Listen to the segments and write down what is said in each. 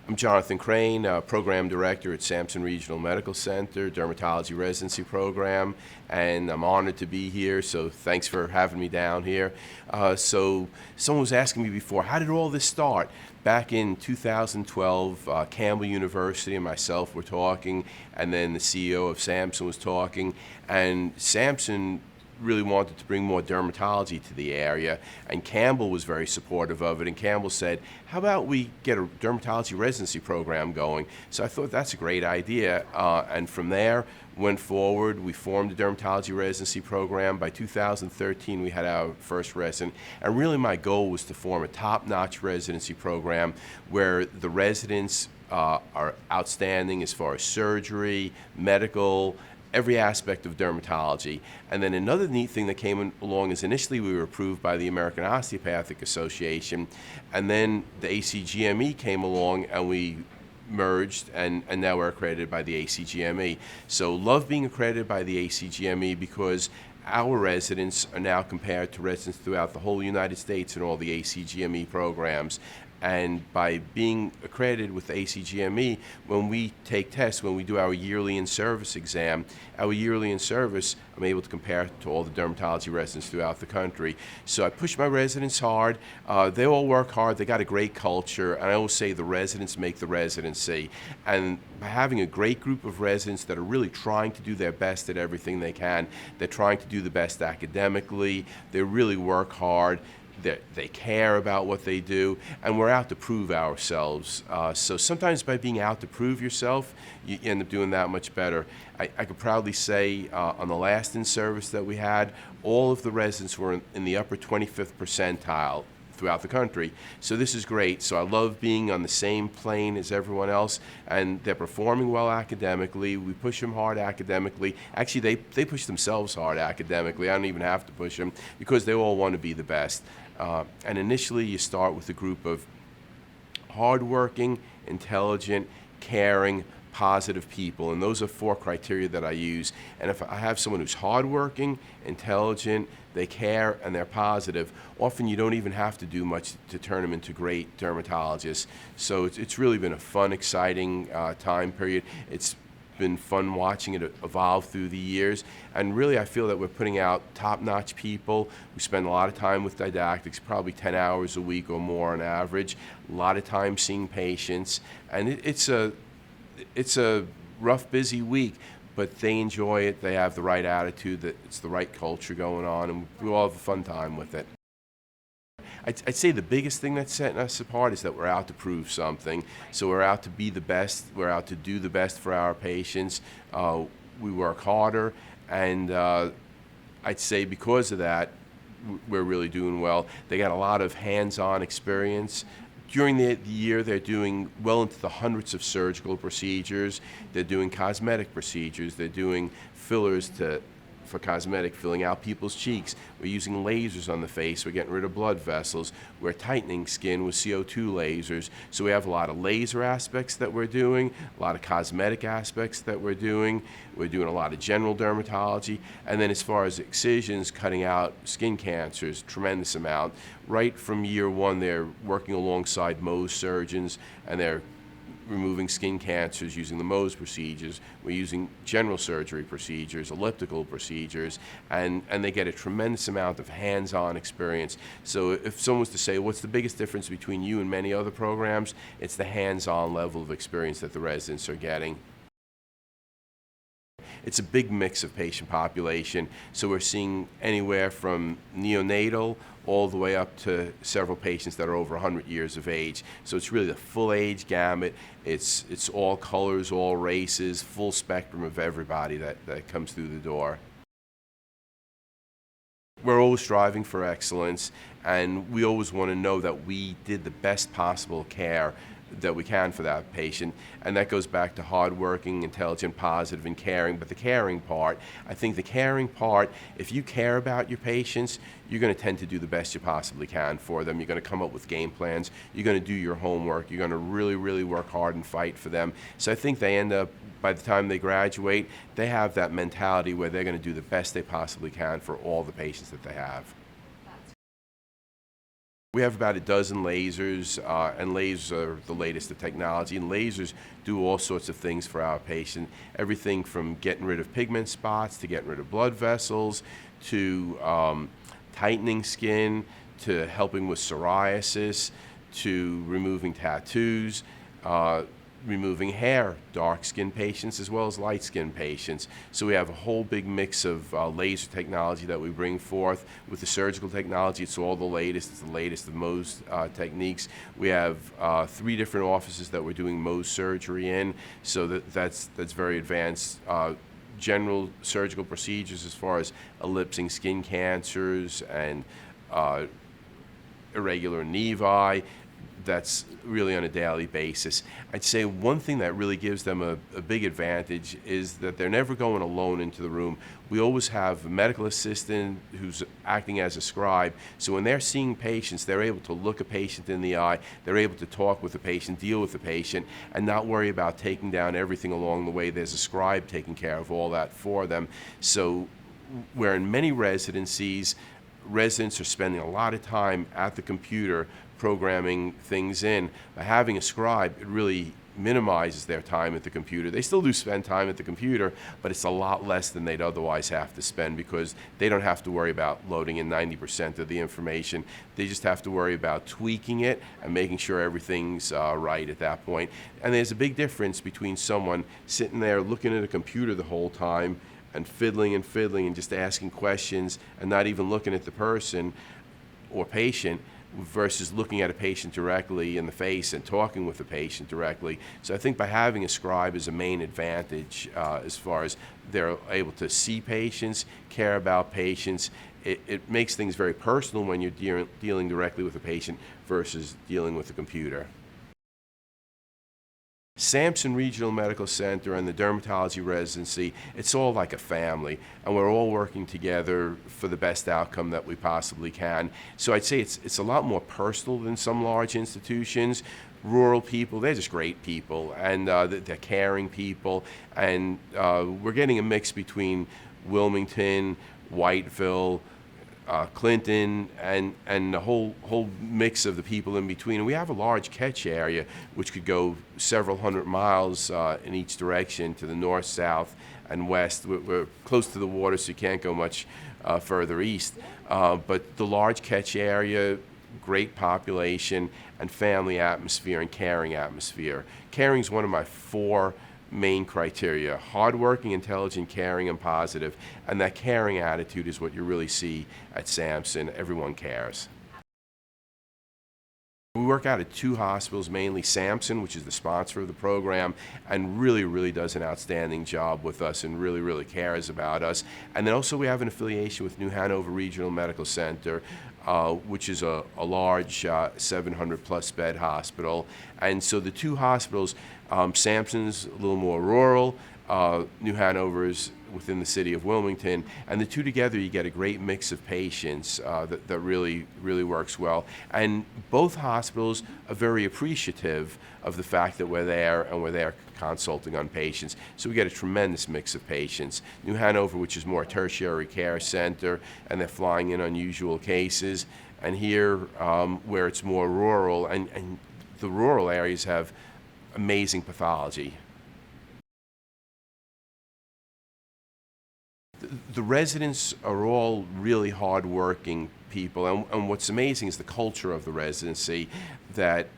I'm Jonathan Crane, Program Director at Sampson Regional Medical Center, Dermatology Residency Program, and I'm honored to be here, so thanks for having me down here. So someone was asking me before, how did all this start? Back in 2012, Campbell University and myself were talking, and then the CEO of Sampson was talking, and Sampson really wanted to bring more dermatology to the area, and Campbell was very supportive of it, and Campbell said, how about we get a dermatology residency program going? So I thought that's a great idea, and from there went forward. We formed a dermatology residency program. By 2013 we had our first resident, and really my goal was to form a top-notch residency program where the residents are outstanding as far as surgery, medical, every aspect of dermatology. And then another neat thing that came along is initially we were approved by the American Osteopathic Association, and then the ACGME came along and we merged, and now we're accredited by the ACGME. So love being accredited by the ACGME because our residents are now compared to residents throughout the whole United States in all the ACGME programs. And by being accredited with the ACGME, when we take tests, when we do our yearly in-service exam, our yearly in-service, I'm able to compare to all the dermatology residents throughout the country. So I push my residents hard. They all work hard. They got a great culture. And I always say the residents make the residency. And by having a great group of residents that are really trying to do their best at everything they can, they're trying to do the best academically, they really work hard, they care about what they do, and we're out to prove ourselves. So sometimes by being out to prove yourself, you end up doing that much better. I could proudly say on the last in-service that we had, all of the residents were in the upper 25th percentile throughout the country. So this is great. So I love being on the same plane as everyone else, and they're performing well academically. We push them hard academically. Actually, they push themselves hard academically. I don't even have to push them because they all want to be the best. And initially you start with a group of hardworking, intelligent, caring, positive people, and those are 4 criteria that I use. And if I have someone who's hardworking, intelligent, they care, and they're positive, often you don't even have to do much to turn them into great dermatologists. So it's really been a fun, exciting time period. It's been fun watching it evolve through the years, and really I feel that we're putting out top-notch people. We spend a lot of time with didactics, probably 10 hours a week or more on average, a lot of time seeing patients, and it's a rough, busy week, but they enjoy it. They have the right attitude, that it's the right culture going on, and we all have a fun time with it. I'd say the biggest thing that's setting us apart is that we're out to prove something. So we're out to be the best, we're out to do the best for our patients. We work harder, and I'd say because of that, we're really doing well. They got a lot of hands-on experience. During the year, they're doing well into the hundreds of surgical procedures. They're doing cosmetic procedures. They're doing fillers for cosmetic, filling out people's cheeks. We're using lasers on the face. We're getting rid of blood vessels. We're tightening skin with CO2 lasers. So we have a lot of laser aspects that we're doing, a lot of cosmetic aspects that we're doing. We're doing a lot of general dermatology. And then as far as excisions, cutting out skin cancers, tremendous amount. Right from year 1, they're working alongside Mohs surgeons, and they're removing skin cancers using the Mohs procedures. We're using general surgery procedures, elliptical procedures, and they get a tremendous amount of hands-on experience. So if someone was to say, what's the biggest difference between you and many other programs, it's the hands-on level of experience that the residents are getting. It's a big mix of patient population, so we're seeing anywhere from neonatal all the way up to several patients that are over 100 years of age. So it's really the full age gamut. It's all colors, all races, full spectrum of everybody that comes through the door. We're always striving for excellence, and we always want to know that we did the best possible care that we can for that patient, and that goes back to hardworking, intelligent, positive, and caring. But the caring part, I think the caring part, if you care about your patients, you're going to tend to do the best you possibly can for them. You're going to come up with game plans. You're going to do your homework. You're going to really, really work hard and fight for them. So I think they end up, by the time they graduate, they have that mentality where they're going to do the best they possibly can for all the patients that they have. We have about a dozen lasers, and lasers are the latest of technology, and lasers do all sorts of things for our patient. Everything from getting rid of pigment spots, to getting rid of blood vessels, to tightening skin, to helping with psoriasis, to removing tattoos, removing hair, dark-skinned patients as well as light-skinned patients. So we have a whole big mix of laser technology that we bring forth. With the surgical technology, it's all the latest. It's the latest of Mohs techniques. We have 3 different offices that we're doing Mohs surgery in, so that's very advanced. General surgical procedures as far as ellipsing skin cancers and irregular nevi. That's really on a daily basis. I'd say one thing that really gives them a big advantage is that they're never going alone into the room. We always have a medical assistant who's acting as a scribe. So when they're seeing patients, they're able to look a patient in the eye, they're able to talk with the patient, deal with the patient, and not worry about taking down everything along the way. There's a scribe taking care of all that for them. So where in many residencies, residents are spending a lot of time at the computer programming things in. By having a scribe, it really minimizes their time at the computer. They still do spend time at the computer, but it's a lot less than they'd otherwise have to spend, because they don't have to worry about loading in 90% of the information. They just have to worry about tweaking it and making sure everything's right at that point. And there's a big difference between someone sitting there looking at a computer the whole time and fiddling and just asking questions and not even looking at the person or patient, versus looking at a patient directly in the face and talking with the patient directly. So I think by having a scribe is a main advantage as far as they're able to see patients, care about patients. It makes things very personal when you're dealing directly with a patient versus dealing with a computer. Sampson Regional Medical Center and the Dermatology Residency, it's all like a family, and we're all working together for the best outcome that we possibly can. So I'd say it's a lot more personal than some large institutions. Rural people, they're just great people, and they're caring people, and we're getting a mix between Wilmington, Whiteville, Clinton, and the whole mix of the people in between. And we have a large catch area which could go several hundred miles in each direction, to the north, south, and west. We're close to the water, so you can't go much further east. But the large catch area, great population, and family atmosphere and caring atmosphere. Caring is one of my 4 main criteria: hardworking, intelligent, caring, and positive. And that caring attitude is what you really see at Sampson. Everyone cares. We work out at 2 hospitals, mainly Sampson, which is the sponsor of the program, and really does an outstanding job with us and really cares about us. And then also we have an affiliation with New Hanover Regional Medical Center, which is a large 700-plus bed hospital. And so the 2 hospitals, Sampson's a little more rural, New Hanover's within the city of Wilmington, and the 2 together you get a great mix of patients that really works well. And both hospitals are very appreciative of the fact that we're there, and we're there consulting on patients. So we get a tremendous mix of patients. New Hanover, which is more a tertiary care center, and they're flying in unusual cases. And here, where it's more rural, and the rural areas have amazing pathology. The residents are all really hardworking people, and what's amazing is the culture of the residency, that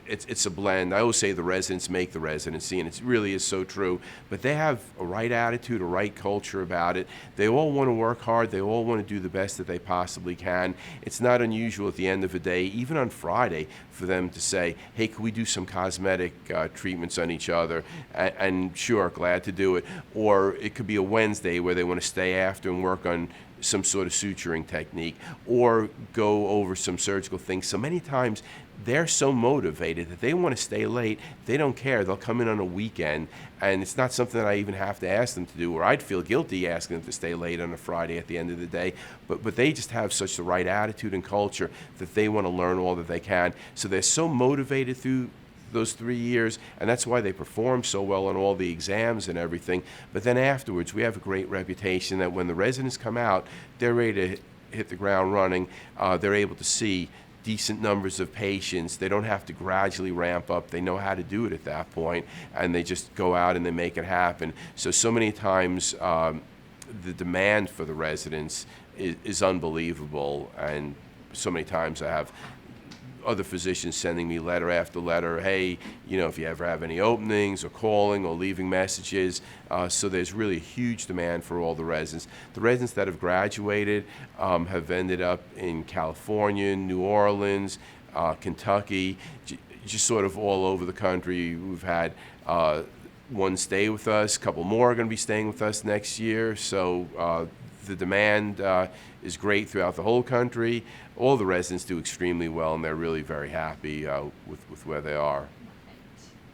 it's a blend. I always say the residents make the residency, and it really is so true. But they have a right attitude, a right culture about it. They all want to work hard. They all want to do the best that they possibly can. It's not unusual at the end of the day, even on Friday, for them to say, hey, can we do some cosmetic treatments on each other? And sure, glad to do it. Or it could be a Wednesday where they want to stay after and work on some sort of suturing technique, or go over some surgical things. So many times they're so motivated that they want to stay late. They don't care. They'll come in on a weekend, and it's not something that I even have to ask them to do, or I'd feel guilty asking them to stay late on a Friday at the end of the day. But they just have such the right attitude and culture that they want to learn all that they can. So they're so motivated through those 3 years, and that's why they perform so well on all the exams and everything. But then afterwards, we have a great reputation that when the residents come out, they're ready to hit the ground running. They're able to see decent numbers of patients. They don't have to gradually ramp up. They know how to do it at that point, and they just go out and they make it happen. So many times the demand for the residents is unbelievable, and so many times I have other physicians sending me letter after letter, hey, if you ever have any openings, or calling or leaving messages. So there's really a huge demand for all the residents. The residents that have graduated have ended up in California, New Orleans, Kentucky, just sort of all over the country. We've had one stay with us, a couple more are going to be staying with us next year. So the demand is great throughout the whole country. All the residents do extremely well, and they're really very happy with where they are.